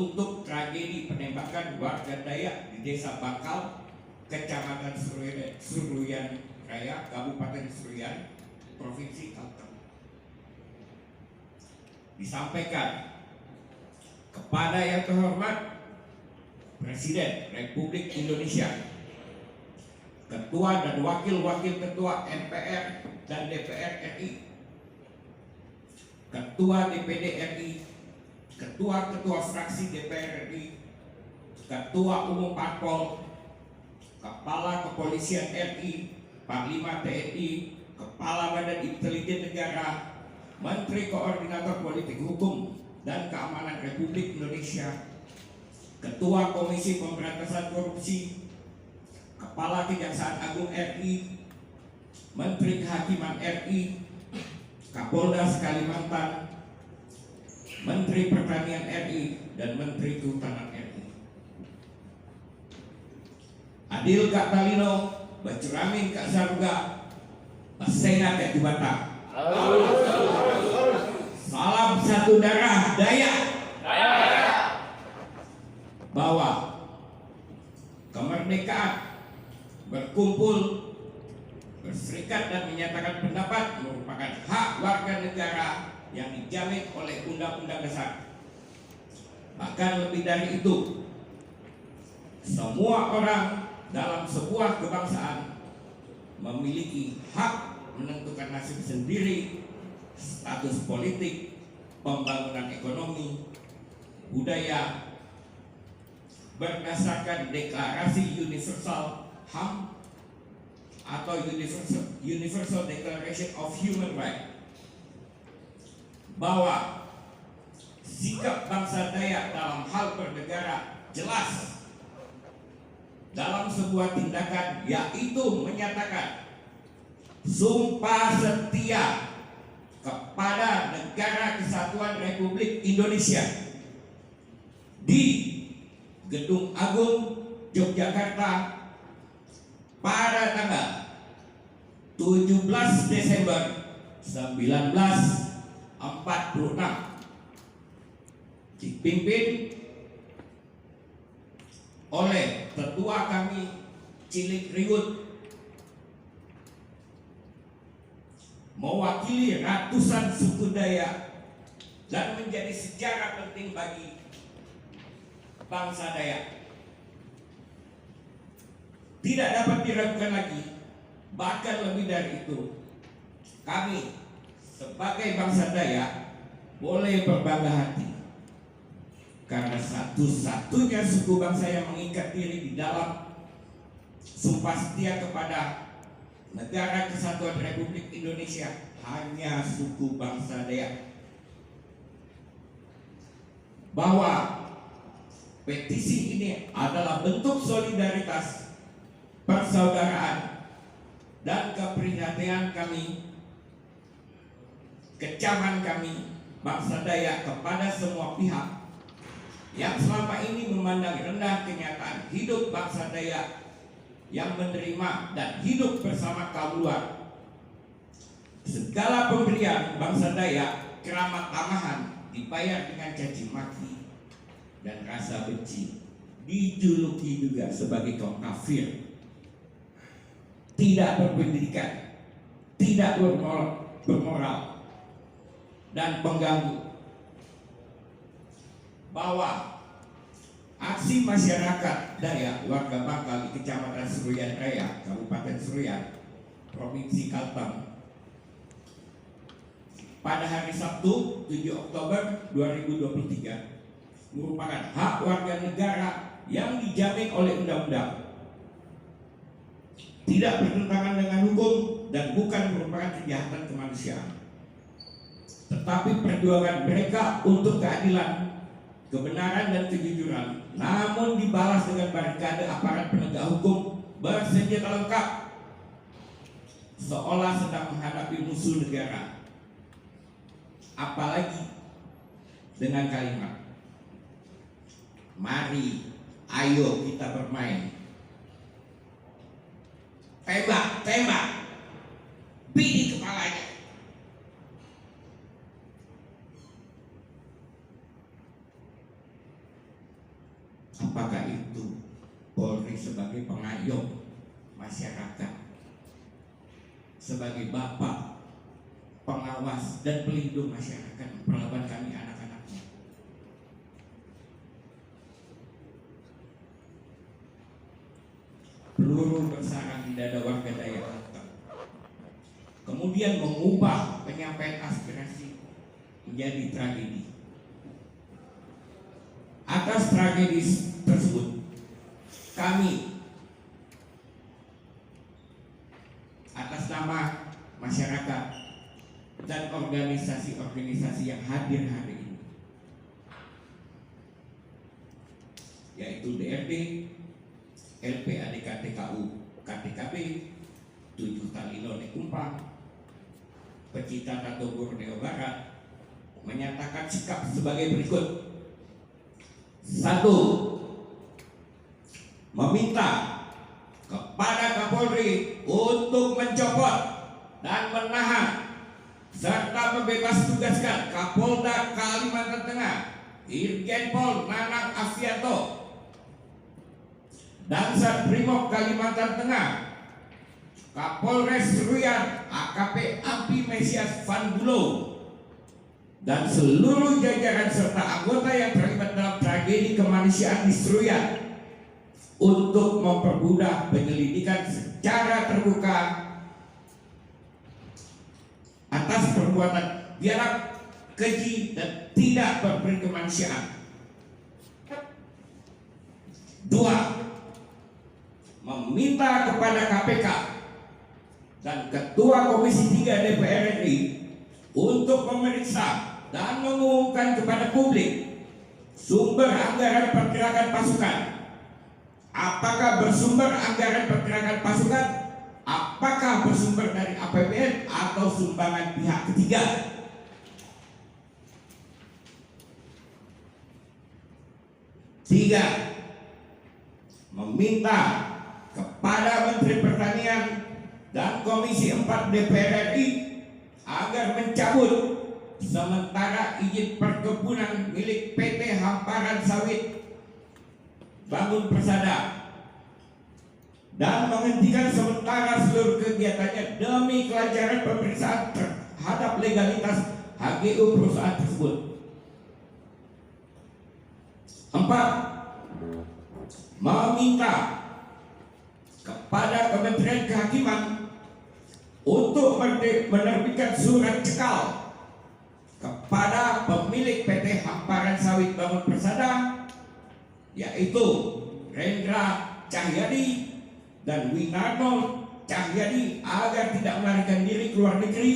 untuk tragedi penembakan warga Dayak di Desa Bakal, Kecamatan Seruyan Raya, Kabupaten Seruyan, Provinsi Kalteng. Disampaikan kepada yang terhormat Presiden Republik Indonesia, Ketua dan Wakil-Wakil Ketua MPR dan DPR RI, Ketua DPD RI, Ketua-Ketua Fraksi DPR RI, Ketua Umum Parpol, Kepala Kepolisian RI, Panglima TNI, Kepala Badan Intelijen Negara, Menteri Koordinator Politik Hukum dan Keamanan Republik Indonesia, Ketua Komisi Pemberantasan Korupsi, Kepala Kejaksaan Agung RI, Menteri Kehakiman RI, Kapolda Kalimantan, Menteri Pertanian RI, dan Menteri Kehutanan RI. Adil Kak Talino, Bacuramin Kak Saruga, Basena Kak Jubata. Salam satu darah Dayak. Bahwa kemerdekaan berkumpul, berserikat dan menyatakan pendapat merupakan hak warga negara yang dijamin oleh Undang-Undang Dasar. Bahkan lebih dari itu, semua orang dalam sebuah kebangsaan memiliki hak menentukan nasib sendiri, status politik, pembangunan ekonomi, budaya, berdasarkan Deklarasi Universal HAM atau Universal Declaration of Human Rights, bahwa sikap bangsa Dayak dalam hal bernegara jelas dalam sebuah tindakan, yaitu menyatakan sumpah setia kepada Negara Kesatuan Republik Indonesia di Gedung Agung Yogyakarta pada tanggal 17 Desember 1946, dipimpin oleh tetua kami Cilik Riwut, mewakili ratusan suku Dayak dan menjadi sejarah penting bagi bangsa Dayak. Tidak dapat diragukan lagi, bahkan lebih dari itu, kami sebagai bangsa Dayak boleh berbangga hati karena satu-satunya suku bangsa yang mengikat diri di dalam sumpah setia kepada Negara Kesatuan Republik Indonesia hanya suku bangsa Dayak. Bahwa petisi ini adalah bentuk solidaritas, persaudaraan, dan keprihatinan kami, kecaman kami, bangsa Dayak kepada semua pihak yang selama ini memandang rendah kenyataan hidup bangsa Dayak yang menerima dan hidup bersama kaum luar. Segala pemberian bangsa Dayak keramat tamahan dibayar dengan caci maki dan rasa benci, dijuluki juga sebagai kaum kafir, tidak berpendidikan, tidak bermoral, dan pengganggu. Bahwa aksi masyarakat Dayak warga Bakal di Kecamatan Seruyan Raya, Kabupaten Seruyan, Provinsi Kalteng, pada hari Sabtu 7 Oktober 2023 merupakan hak warga negara yang dijamin oleh undang-undang, tidak bertentangan dengan hukum, dan bukan merupakan kejahatan kemanusiaan. Tetapi perjuangan mereka untuk keadilan, kebenaran, dan kejujuran namun dibalas dengan barikade aparat penegak hukum bersenjata lengkap, seolah sedang menghadapi musuh negara. Apalagi dengan kalimat, mari, ayo kita bermain. Tembak, tembak, bidik kepalanya. Apakah itu Polri sebagai pengayom masyarakat, sebagai bapak, pengawas dan pelindung masyarakat, perlawan kami anak-anaknya. Peluru bersarang di dada warga Dayak Langkat, kemudian mengubah penyampaian aspirasi menjadi tragedi. Atas tragedi tersebut, kami atas nama masyarakat dan organisasi-organisasi yang hadir hari ini, yaitu DRD, LPADKTKU, KTKB, 7 Talino Nekumpang, Pecinta Tato Borneo Barat, menyatakan sikap sebagai berikut. 1. Meminta kepada Kapolri untuk mencopot dan menahan serta membebas tugaskan Kapolda Kalimantan Tengah Irjen Pol Nanang Afianto dan Satbrimob Kalimantan Tengah Kapolres Seruyan AKP Ampi Mesias Van Bulow dan seluruh jajaran serta anggota yang terlibat dalam tragedi kemanusiaan di Seruyan untuk mempermudah penyelidikan secara terbuka atas perbuatan biadab, keji dan tidak berperi kemanusiaan. 2. Meminta kepada KPK dan Ketua Komisi 3 DPR RI untuk memeriksa dan mengumumkan kepada publik sumber anggaran pergerakan pasukan. Apakah bersumber anggaran pergerakan pasukan? Apakah bersumber dari APBN atau sumbangan pihak ketiga? 3. Meminta kepada Menteri Pertanian dan Komisi 4 DPR RI agar mencabut sementara izin perkebunan milik PT Hamparan Sawit Bangun Persada dan menghentikan sementara seluruh kegiatannya demi kelancaran pemeriksaan terhadap legalitas HGU perusahaan tersebut. 4. Meminta kepada Kementerian Kehakiman untuk menerbitkan surat cekal kepada pemilik PT Hamparan Sawit Bangun Persada, yaitu Rendra Cahyadi dan Winarno Cahyadi, agar tidak melarikan diri ke luar negeri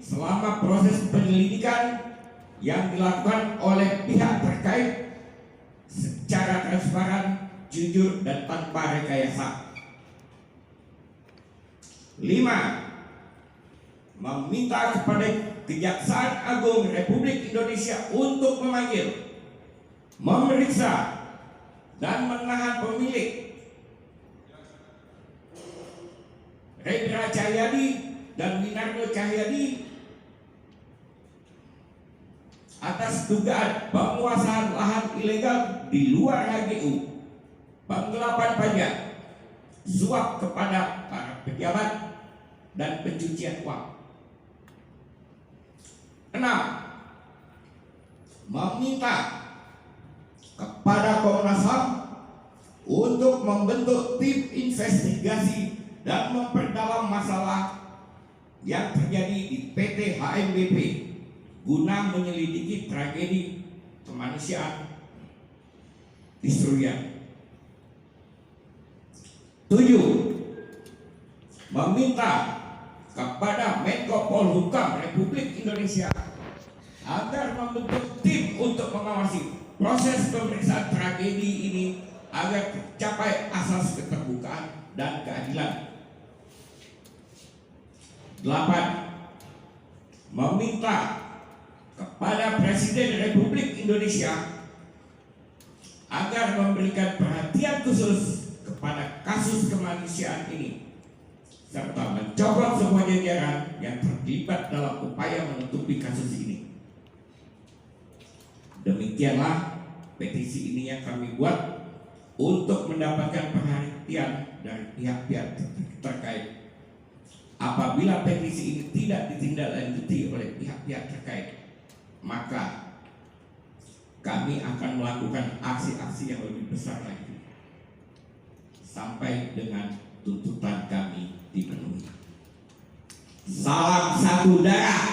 selama proses penyelidikan yang dilakukan oleh pihak terkait secara transparan, jujur dan tanpa rekayasa. 5. Meminta kepada Kejaksaan Agung Republik Indonesia untuk memanggil, memeriksa dan menahan pemilik Rendra Cahyadi dan Winarno Cahyadi atas dugaan penguasaan lahan ilegal di luar HGU, penggelapan pajak, suap kepada para pejabat dan pencucian uang. 6. Meminta kepada Komnas HAM untuk membentuk tim investigasi dan memperdalam masalah yang terjadi di PT HMBP guna menyelidiki tragedi kemanusiaan di Seruyan. 7. Meminta kepada Menko Polhukam Republik Indonesia agar membentuk tim untuk mengawasi proses pemeriksaan tragedi ini agar tercapai asas keterbukaan dan keadilan. 8. Meminta kepada Presiden Republik Indonesia agar memberikan perhatian khusus kepada kasus kemanusiaan ini serta mencopot semua jajaran yang terlibat dalam upaya menutupi kasus ini. Demikianlah petisi ini yang kami buat untuk mendapatkan perhatian dari pihak-pihak terkait. Apabila petisi ini tidak ditindaklanjuti oleh pihak-pihak terkait, maka kami akan melakukan aksi-aksi yang lebih besar lagi sampai dengan tuntutan kami dipenuhi. Salam satu darah.